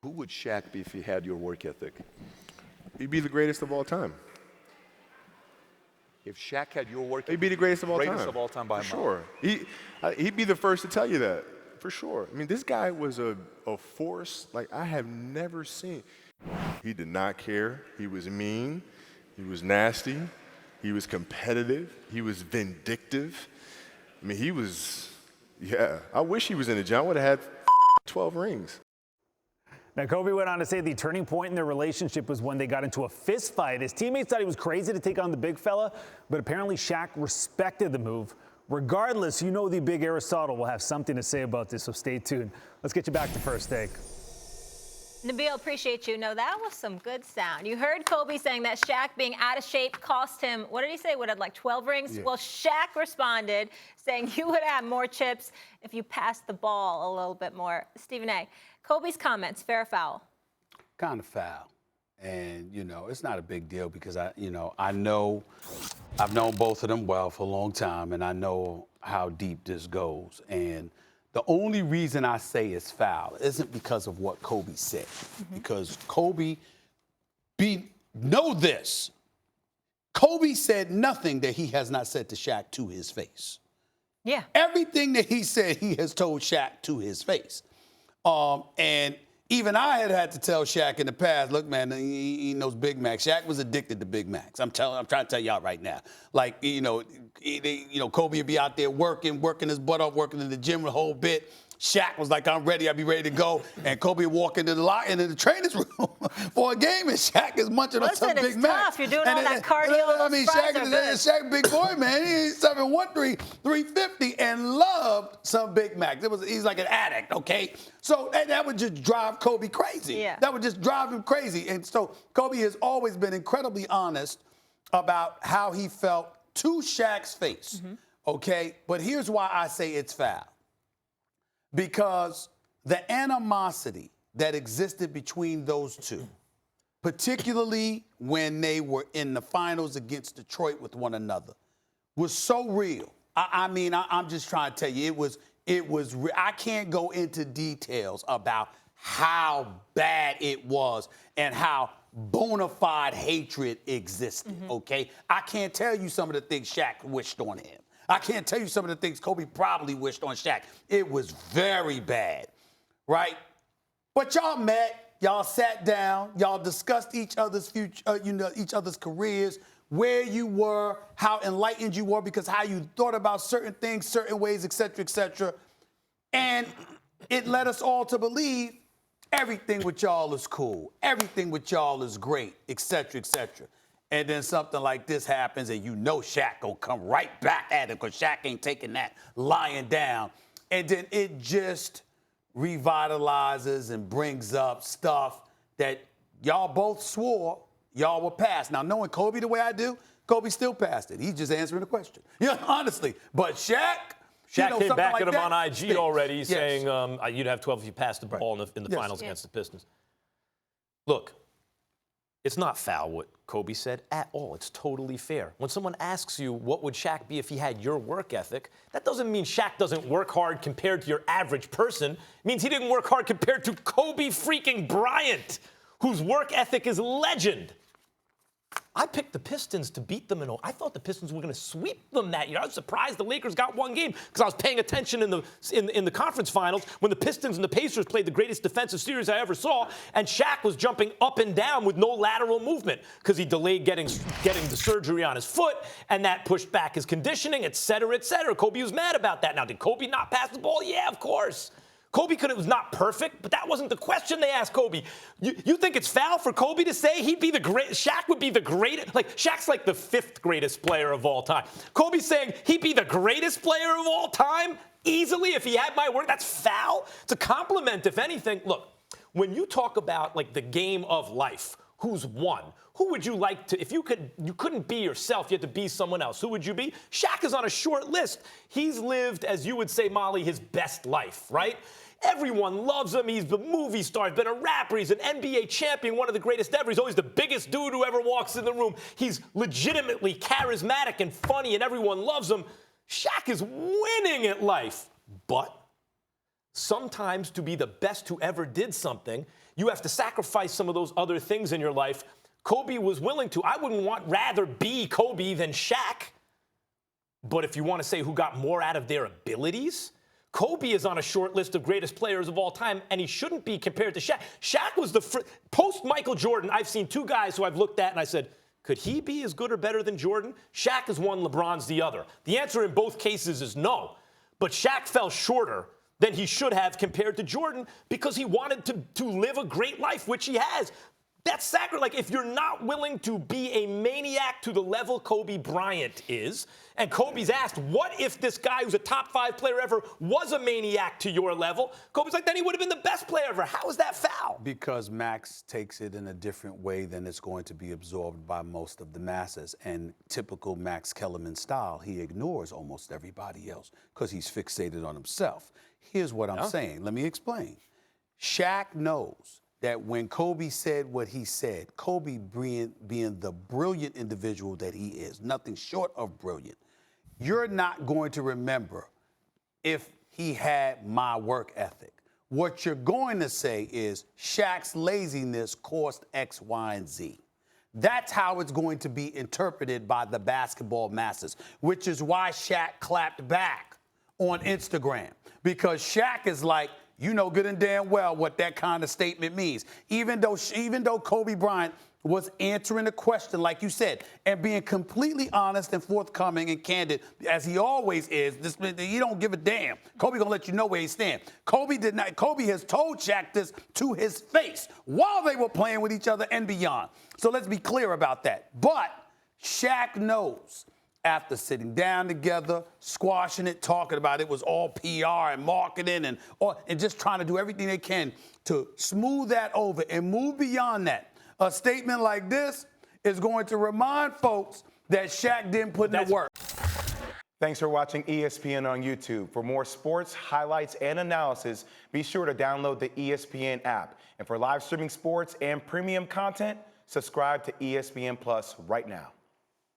Who would Shaq be if he had your work ethic? He'd be the greatest of all time. If Shaq had your work ethic, He'd be the greatest of all time. Greatest of all time by a mile. Sure. He'd be the first to tell you that, for sure. I mean, this guy was a force like I have never seen. He did not care. He was mean. He was nasty. He was competitive. He was vindictive. I mean, he was, yeah. I wish he was in the gym. I would have had 12 rings. Now, Kobe went on to say the turning point in their relationship was when they got into a fist fight. His teammates thought he was crazy to take on the big fella, but apparently Shaq respected the move. Regardless, you know the big Aristotle will have something to say about this, so stay tuned. Let's get you back to First Take. Nabil, appreciate you. No, that was some good sound. You heard Kobe saying that Shaq being out of shape cost him, what did he say, would have like 12 rings? Yeah. Well, Shaq responded saying you would have more chips if you passed the ball a little bit more. Stephen A., Kobe's comments, fair or foul? Kind of foul. And, you know, it's not a big deal because I've known both of them well for a long time, and I know how deep this goes. And the only reason I say it's foul isn't because of what Kobe said, because Kobe, know this, Kobe said nothing that he has not said to Shaq to his face. Yeah. Everything that he said, he has told Shaq to his face. And even I had to tell Shaq in the past, look, man, he knows Big Macs. Shaq was addicted to Big Macs. I'm trying to tell y'all right now. Like, Kobe would be out there working his butt off, working in the gym the whole bit. Shaq was like, I'm ready, I'll be ready to go. And Kobe would walk into the trainer's room for a game, and Shaq is munching on some Big Macs. You're doing all that cardio. I mean, Shaq big boy, man. He's 7'1", 350, and loved some Big Macs. He's like an addict, okay? So that would just drive Kobe crazy. Yeah. That would just drive him crazy. And so Kobe has always been incredibly honest about how he felt to Shaq's face, okay? But here's why I say it's foul. Because the animosity that existed between those two, particularly when they were in the finals against Detroit with one another, was so real. I'm just trying to tell you, I can't go into details about how bad it was and how bona fide hatred existed, okay? I can't tell you some of the things Shaq wished on him. I can't tell you some of the things Kobe probably wished on Shaq. It was very bad, right? But y'all met, y'all sat down, y'all discussed each other's future, each other's careers, where you were, how enlightened you were, because how you thought about certain things, certain ways, et cetera, et cetera. And it led us all to believe everything with y'all is cool, everything with y'all is great, et cetera, et cetera. And then something like this happens, and you know Shaq gonna come right back at him because Shaq ain't taking that lying down. And then it just revitalizes and brings up stuff that y'all both swore y'all were past. Now, knowing Kobe the way I do, Kobe still passed it. He's just answering the question. Honestly. But Shaq came back at him on IG stinks. already saying you'd have 12 if you passed the ball in the finals against the Pistons. Look, it's not foul what Kobe said at all. It's totally fair. When someone asks you what would Shaq be if he had your work ethic, that doesn't mean Shaq doesn't work hard compared to your average person. It means he didn't work hard compared to Kobe freaking Bryant, whose work ethic is legend. I picked the Pistons to beat them, and I thought the Pistons were going to sweep them that year. I was surprised the Lakers got one game because I was paying attention in the conference finals when the Pistons and the Pacers played the greatest defensive series I ever saw, and Shaq was jumping up and down with no lateral movement because he delayed getting the surgery on his foot, and that pushed back his conditioning, et cetera, et cetera. Kobe was mad about that. Now, did Kobe not pass the ball? Yeah, of course. Kobe was not perfect, but that wasn't the question they asked Kobe. You think it's foul for Kobe to say Shaq would be the greatest? Like, Shaq's like the 5th greatest player of all time. Kobe's saying he'd be the greatest player of all time easily if he had my work. That's foul. It's a compliment, if anything. Look, when you talk about, like, the game of life, who's won? Who would you like to, if you couldn't be yourself, you had to be someone else, who would you be? Shaq is on a short list. He's lived, as you would say, Molly, his best life, right? Everyone loves him. He's a movie star. He's been a rapper. He's an NBA champion, one of the greatest ever. He's always the biggest dude who ever walks in the room. He's legitimately charismatic and funny, and everyone loves him. Shaq is winning at life. But sometimes to be the best who ever did something, you have to sacrifice some of those other things in your life. Kobe was willing to. I wouldn't rather be Kobe than Shaq. But if you want to say who got more out of their abilities, Kobe is on a short list of greatest players of all time, and he shouldn't be compared to Shaq. Shaq was the post-Michael Jordan. I've seen two guys who I've looked at and I said, could he be as good or better than Jordan? Shaq is one, LeBron's the other. The answer in both cases is no. But Shaq fell shorter than he should have compared to Jordan because he wanted to live a great life, which he has. That's sacrilege. Like, if you're not willing to be a maniac to the level Kobe Bryant is, and Kobe's asked, what if this guy who's a top 5 player ever was a maniac to your level? Kobe's like, then he would have been the best player ever. How is that foul? Because Max takes it in a different way than it's going to be absorbed by most of the masses. And typical Max Kellerman style, he ignores almost everybody else because he's fixated on himself. Here's what I'm saying. Let me explain. Shaq knows that when Kobe said what he said, Kobe being the brilliant individual that he is, nothing short of brilliant, you're not going to remember if he had my work ethic. What you're going to say is Shaq's laziness cost X, Y, and Z. That's how it's going to be interpreted by the basketball masses, which is why Shaq clapped back on Instagram, because Shaq is like, you know good and damn well what that kind of statement means. Even though Kobe Bryant was answering the question, like you said, and being completely honest and forthcoming and candid, as he always is, he don't give a damn. Kobe gonna let you know where he stands. Kobe has told Shaq this to his face while they were playing with each other and beyond. So let's be clear about that. But Shaq knows, after sitting down together, squashing it, talking about it was all PR and marketing and just trying to do everything they can to smooth that over and move beyond that. A statement like this is going to remind folks that Shaq didn't put in the work. Thanks for watching ESPN on YouTube. For more sports, highlights, and analysis, be sure to download the ESPN app. And for live streaming sports and premium content, subscribe to ESPN Plus right now.